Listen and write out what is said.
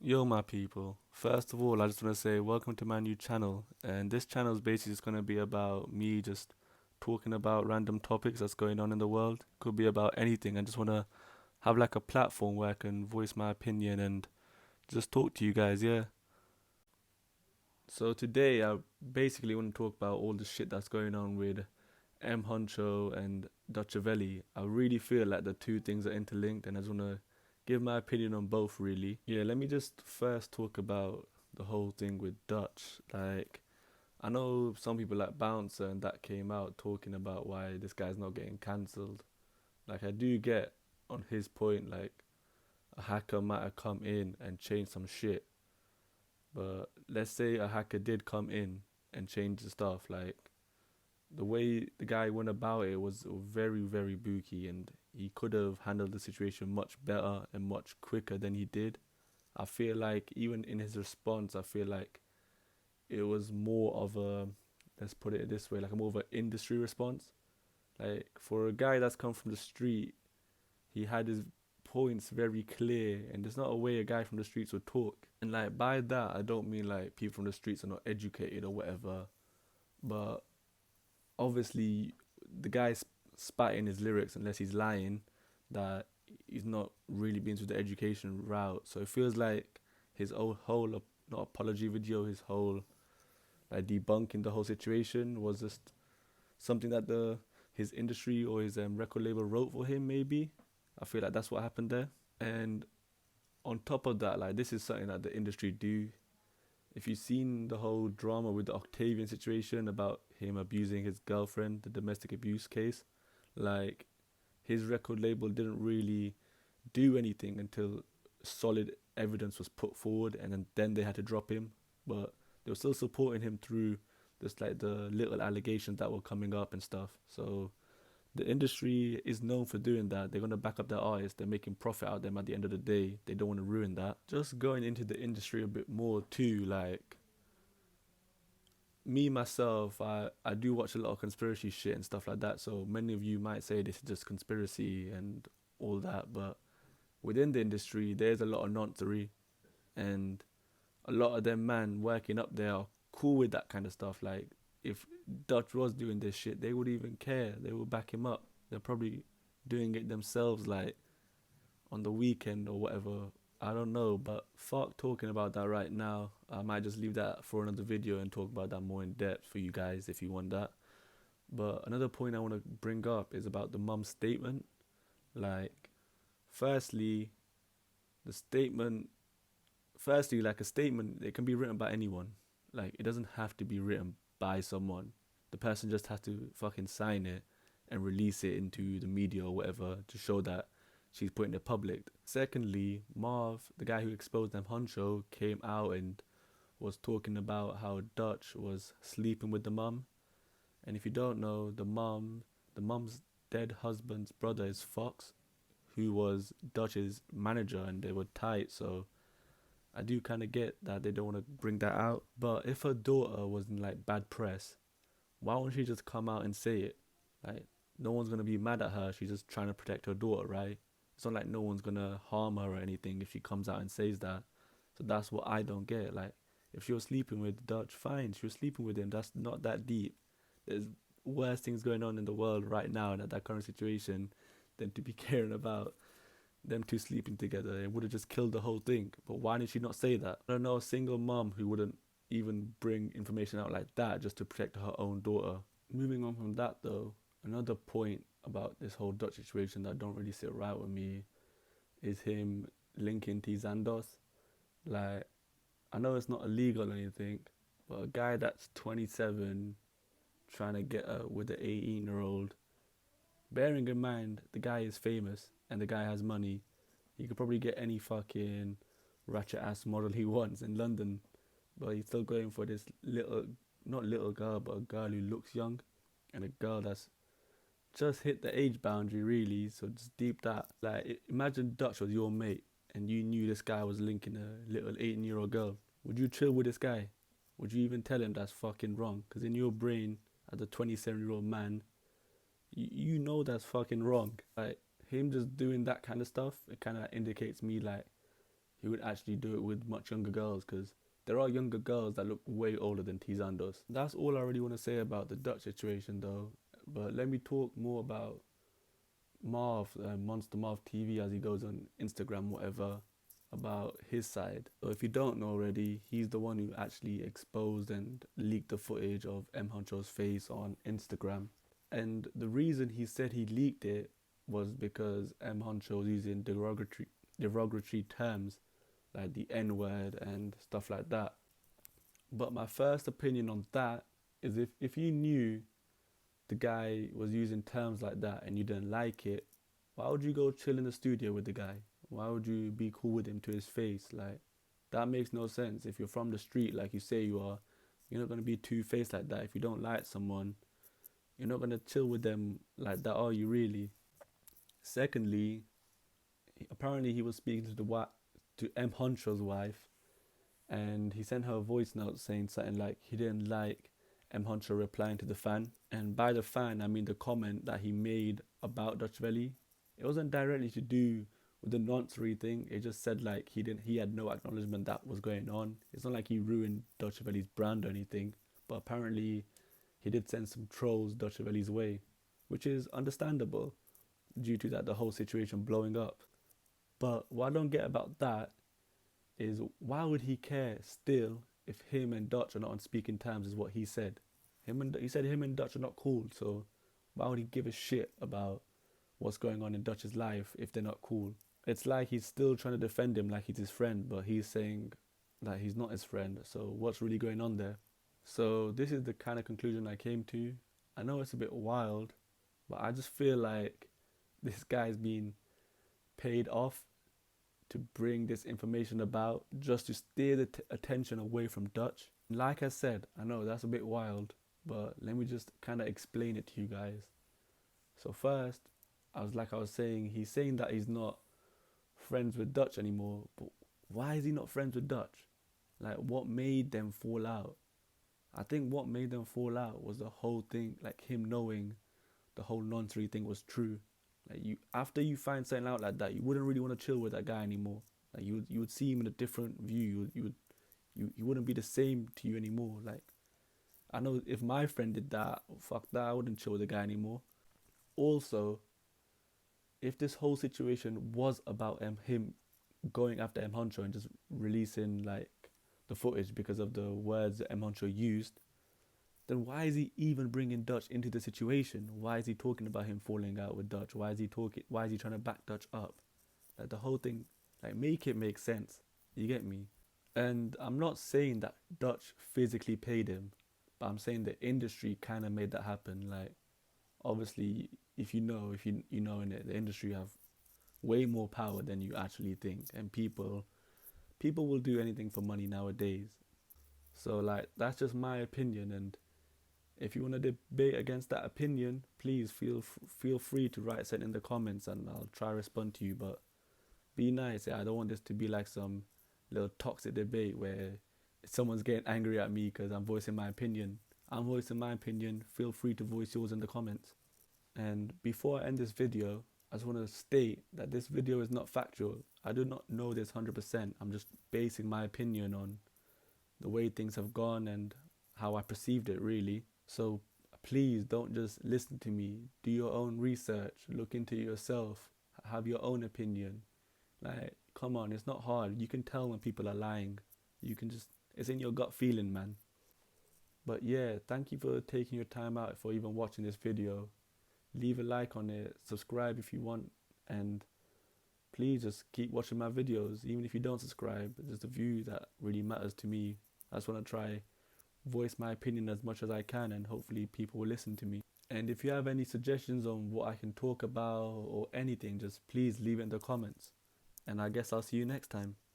Yo, my people. First of all, I just want to say welcome to my new channel. And this channel is basically just going to be about me just talking about random topics that's going on in the world. Could be about anything. I just want to have like a platform where I can voice my opinion and just talk to you guys, yeah. So today, I basically want to talk about all the shit that's going on with MHNUCHO and DUTCHAVELLI. I really feel like the two things are interlinked, and I just want to give my opinion on both, really. Yeah, let me just first talk about the whole thing with Dutch. Like, I know some people like Bouncer and that came out talking about why this guy's not getting cancelled. Like, I do get on his point, like, a hacker might have come in and changed some shit. But let's say a hacker did come in and change the stuff, like, the way the guy went about it was very, very booky, and he could have handled the situation much better and much quicker than he did. I feel like even in his response, I feel like it was more of a, let's put it this way, like a more of an industry response. Like for a guy that's come from the street, he had his points very clear, and there's not a way a guy from the streets would talk. And like by that, I don't mean like people from the streets are not educated or whatever, but obviously the guy's spatting his lyrics unless he's lying that he's not really been through the education route. So it feels like his whole not apology video, his whole like debunking the whole situation was just something that the his industry or his record label wrote for him. Maybe I feel like that's what happened there. And on top of that, like this is something that the industry do. If you've seen the whole drama with the Octavian situation about him abusing his girlfriend, the domestic abuse case, like his record label didn't really do anything until solid evidence was put forward, and then they had to drop him. But they were still supporting him through just like the little allegations that were coming up and stuff. So the industry is known for doing that. They're gonna back up their artists. They're making profit out of them at the end of the day. They don't want to ruin that. Just going into the industry a bit more too, like me myself, I do watch a lot of conspiracy shit and stuff like that. So many of you might say this is just conspiracy and all that, but within the industry, there's a lot of noncery, and a lot of them man working up there are cool with that kind of stuff. Like if Dutch was doing this shit, they would even care. They would back him up. They're probably doing it themselves, like on the weekend or whatever. I don't know, but fuck talking about that right now. I might just leave that for another video and talk about that more in depth for you guys if you want that. But another point I want to bring up is about the mum's statement. Like, firstly, the statement, like a statement, it can be written by anyone. Like, it doesn't have to be written by someone. The person just has to fucking sign it and release it into the media or whatever to show that she's putting it public. Secondly, Marv, the guy who exposed them honcho, came out and was talking about how Dutch was sleeping with the mum. And if you don't know, the mum's dead husband's brother is Fox, who was Dutch's manager, and they were tight. So I do kind of get that they don't want to bring that out. But if her daughter was in like bad press, why won't she just come out and say it? Like, no one's gonna be mad at her. She's just trying to protect her daughter, right? It's not like no one's gonna harm her or anything if she comes out and says that. So that's what I don't get. Like, if she was sleeping with Dutch, fine. She was sleeping with him. That's not that deep. There's worse things going on in the world right now and at that current situation than to be caring about them two sleeping together. It would have just killed the whole thing. But why did she not say that? I don't know a single mom who wouldn't even bring information out like that just to protect her own daughter. Moving on from that though, another point about this whole Dutch situation that don't really sit right with me is him linking T Zandos. Like, I know it's not illegal or anything, but a guy that's 27 trying to get with an 18-year-old, bearing in mind the guy is famous and the guy has money, he could probably get any fucking ratchet ass model he wants in London, but he's still going for this little, not little girl, but a girl who looks young and a girl that's just hit the age boundary really. So just deep that. Like, imagine Dutch was your mate and you knew this guy was linking a little 18-year-old girl. Would you chill with this guy? Would you even tell him that's fucking wrong? Because in your brain, as a 27-year-old man, you know that's fucking wrong. Like, him just doing that kind of stuff, it kind of indicates me like he would actually do it with much younger girls, because there are younger girls that look way older than Tizan does. That's all I really want to say about the Dutch situation though. But let me talk more about Marv, Monster Marv TV, as he goes on Instagram, whatever, about his side. So if you don't know already, he's the one who actually exposed and leaked the footage of MHNUCHO's face on Instagram. And the reason he said he leaked it was because MHNUCHO was using derogatory terms like the N-word and stuff like that. But my first opinion on that is, if you knew the guy was using terms like that and you didn't like it, why would you go chill in the studio with the guy? Why would you be cool with him to his face? Like, that makes no sense. If you're from the street like you say you are, you're not going to be two-faced like that. If you don't like someone, you're not going to chill with them like that, are you really? Secondly, apparently he was speaking to MHNUCHO's wife, and he sent her a voice note saying something like he didn't like MHNUCHO replying to the fan. And by the fan, I mean the comment that he made about DUTCHAVELLI. It wasn't directly to do with the noncery thing. It just said like he had no acknowledgement that was going on. It's not like he ruined DUTCHAVELLI's brand or anything, but apparently he did send some trolls DUTCHAVELLI's way, which is understandable due to that the whole situation blowing up. But what I don't get about that is, why would he care still if him and Dutch are not on speaking terms, is what he said. He said him and Dutch are not cool, so why would he give a shit about what's going on in Dutch's life if they're not cool? It's like he's still trying to defend him like he's his friend, but he's saying that he's not his friend, so what's really going on there? So this is the kind of conclusion I came to. I know it's a bit wild, but I just feel like this guy's been paid off to bring this information about, just to steer the attention away from Dutch. Like I said, I know that's a bit wild, but let me just kind of explain it to you guys. So first, I was saying, he's saying that he's not friends with Dutch anymore, but why is he not friends with Dutch? Like, what made them fall out? I think what made them fall out was the whole thing, like him knowing the whole noncery thing was true. Like, after you find something out like that, you wouldn't really want to chill with that guy anymore. Like, you would see him in a different view. You wouldn't be the same to you anymore. Like, I know if my friend did that, fuck that, I wouldn't chill with the guy anymore. Also, if this whole situation was about him going after MHNUCHO and just releasing like the footage because of the words that MHNUCHO used, then why is he even bringing Dutch into the situation? Why is he talking about him falling out with Dutch? Why is he trying to back Dutch up? Like, the whole thing, like, make it make sense. You get me? And I'm not saying that Dutch physically paid him, but I'm saying the industry kind of made that happen. Like, obviously, if you know in it, the industry have way more power than you actually think, and people will do anything for money nowadays. So like, that's just my opinion, and if you want to debate against that opinion, please feel free to write something in the comments, and I'll try to respond to you. But be nice. I don't want this to be like some little toxic debate where someone's getting angry at me because I'm voicing my opinion. I'm voicing my opinion. Feel free to voice yours in the comments. And before I end this video, I just want to state that this video is not factual. I do not know this 100%. I'm just basing my opinion on the way things have gone and how I perceived it, really. So please don't just listen to me. Do your own research. Look into it yourself. Have your own opinion. Like, come on, it's not hard. You can tell when people are lying. It's in your gut feeling, man. But yeah, thank you for taking your time out for even watching this video. Leave a like on it, subscribe if you want, and please just keep watching my videos. Even if you don't subscribe, it's the view that really matters to me. I just want to try voice my opinion as much as I can, and hopefully people will listen to me. And if you have any suggestions on what I can talk about or anything, just please leave it in the comments. And I guess I'll see you next time.